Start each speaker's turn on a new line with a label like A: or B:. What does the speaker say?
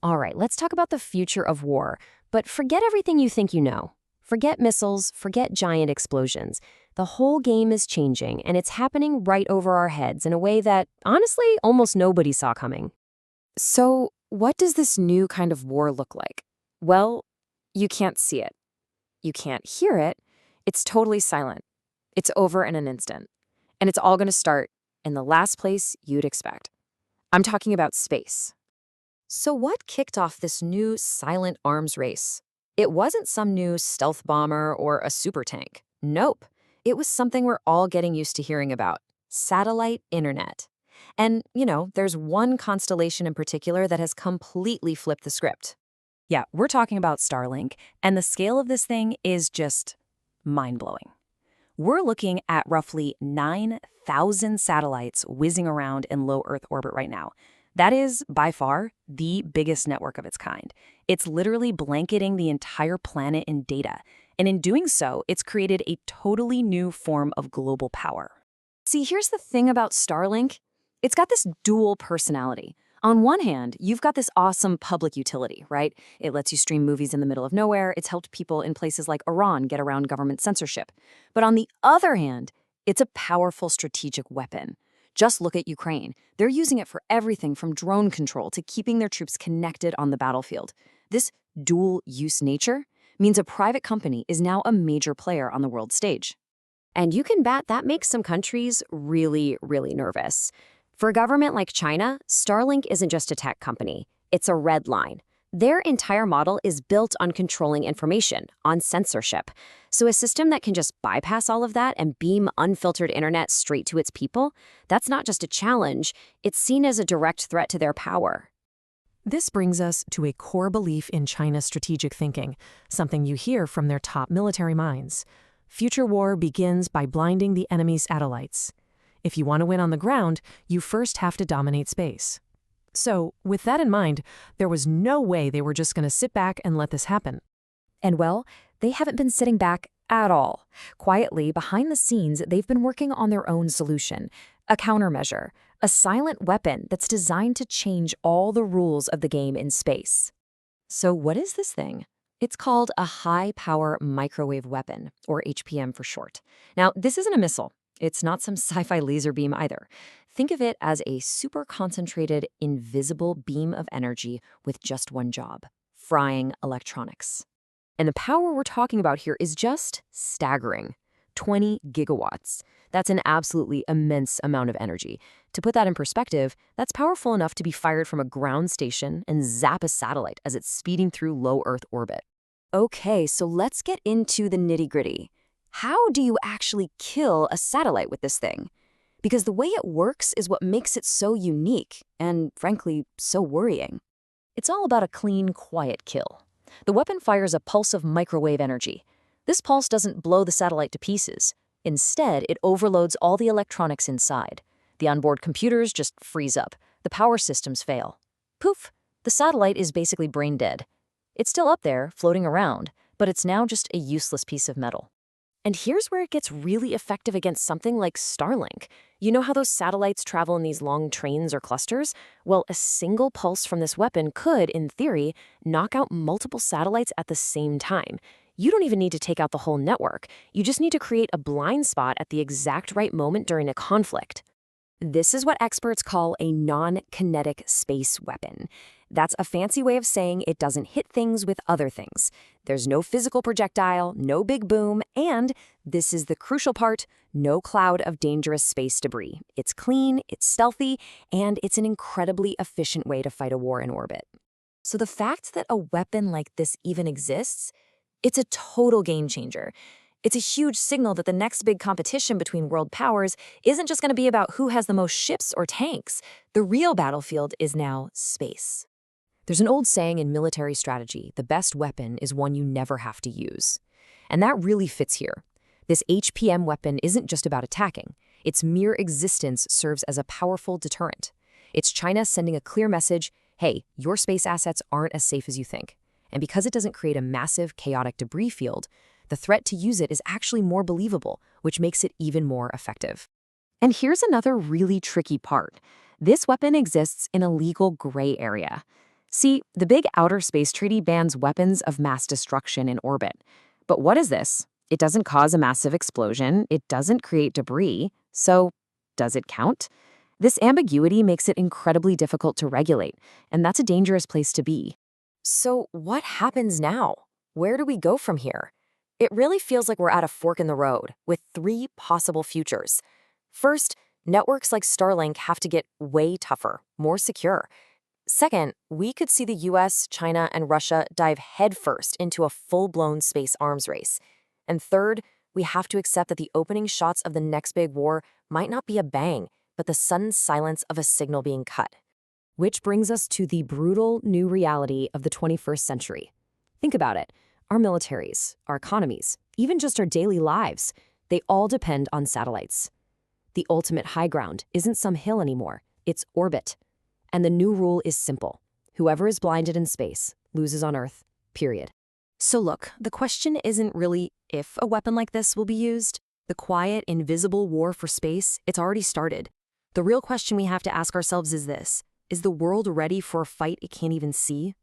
A: All right, let's talk about the future of war. But forget everything you think you know. Forget missiles, forget giant explosions. The whole game is changing, and it's happening right over our heads in a way that, honestly, almost nobody saw coming.
B: So, what does this new kind of war look like? Well, you can't see it. You can't hear it. It's totally silent. It's over in an instant. And it's all going to start in the last place you'd expect. I'm talking about space.
A: So, what kicked off this new silent arms race? It wasn't some new stealth bomber or a super tank. Nope. It was something we're all getting used to hearing about: satellite internet. And, there's one constellation in particular that has completely flipped the script.
C: Yeah, we're talking about Starlink, and the scale of this thing is just mind-blowing. We're looking at roughly 9,000 satellites whizzing around in low Earth orbit right now. That is, by far, the biggest network of its kind. It's literally blanketing the entire planet in data, and in doing so, it's created a totally new form of global power.
B: See, here's the thing about Starlink. It's got this dual personality. On one hand, you've got this awesome public utility, right? It lets you stream movies in the middle of nowhere. It's helped people in places like Iran get around government censorship. But on the other hand, it's a powerful strategic weapon. Just look at Ukraine. They're using it for everything from drone control to keeping their troops connected on the battlefield. This dual-use nature means a private company is now a major player on the world stage.
A: And you can bet that makes some countries really, really nervous. For a government like China, Starlink isn't just a tech company. It's a red line. Their entire model is built on controlling information, on censorship. So a system that can just bypass all of that and beam unfiltered internet straight to its people, that's not just a challenge, it's seen as a direct threat to their power.
D: This brings us to a core belief in China's strategic thinking, something you hear from their top military minds. Future war begins by blinding the enemy's satellites. If you want to win on the ground, you first have to dominate space. So, with that in mind, there was no way they were just going to sit back and let this happen.
B: And well, they haven't been sitting back at all. Quietly, behind the scenes, they've been working on their own solution, a countermeasure, a silent weapon that's designed to change all the rules of the game in space. So what is this thing? It's called a high-power microwave weapon, or HPM for short. Now, this isn't a missile. It's not some sci-fi laser beam either. Think of it as a super-concentrated, invisible beam of energy with just one job: frying electronics. And the power we're talking about here is just staggering: 20 gigawatts. That's an absolutely immense amount of energy. To put that in perspective, that's powerful enough to be fired from a ground station and zap a satellite as it's speeding through low Earth orbit. Okay, so let's get into the nitty-gritty. How do you actually kill a satellite with this thing? Because the way it works is what makes it so unique and, frankly, so worrying. It's all about a clean, quiet kill. The weapon fires a pulse of microwave energy. This pulse doesn't blow the satellite to pieces. Instead, it overloads all the electronics inside. The onboard computers just freeze up. The power systems fail. Poof! The satellite is basically brain dead. It's still up there, floating around, but it's now just a useless piece of metal. And here's where it gets really effective against something like Starlink. You know how those satellites travel in these long trains or clusters? Well, a single pulse from this weapon could, in theory, knock out multiple satellites at the same time. You don't even need to take out the whole network. You just need to create a blind spot at the exact right moment during a conflict. This is what experts call a non-kinetic space weapon. That's a fancy way of saying it doesn't hit things with other things. There's no physical projectile, no big boom, and, this is the crucial part, no cloud of dangerous space debris. It's clean, it's stealthy, and it's an incredibly efficient way to fight a war in orbit. So the fact that a weapon like this even exists, it's a total game changer. It's a huge signal that the next big competition between world powers isn't just going to be about who has the most ships or tanks. The real battlefield is now space. There's an old saying in military strategy: the best weapon is one you never have to use. And that really fits here. This HPM weapon isn't just about attacking. Its mere existence serves as a powerful deterrent. It's China sending a clear message: hey, your space assets aren't as safe as you think. And because it doesn't create a massive, chaotic debris field, the threat to use it is actually more believable, which makes it even more effective. And here's another really tricky part. This weapon exists in a legal gray area.
A: See, the big outer space treaty bans weapons of mass destruction in orbit. But what is this? It doesn't cause a massive explosion, it doesn't create debris, so does it count? This ambiguity makes it incredibly difficult to regulate, and that's a dangerous place to be.
B: So what happens now? Where do we go from here? It really feels like we're at a fork in the road with three possible futures. First, networks like Starlink have to get way tougher, more secure. Second, we could see the US, China, and Russia dive headfirst into a full-blown space arms race. And third, we have to accept that the opening shots of the next big war might not be a bang, but the sudden silence of a signal being cut. Which brings us to the brutal new reality of the 21st century. Think about it. Our militaries, our economies, even just our daily lives, they all depend on satellites. The ultimate high ground isn't some hill anymore, it's orbit. And the new rule is simple. Whoever is blinded in space loses on Earth, period.
C: So look, the question isn't really if a weapon like this will be used. The quiet, invisible war for space, it's already started. The real question we have to ask ourselves is this: is the world ready for a fight it can't even see?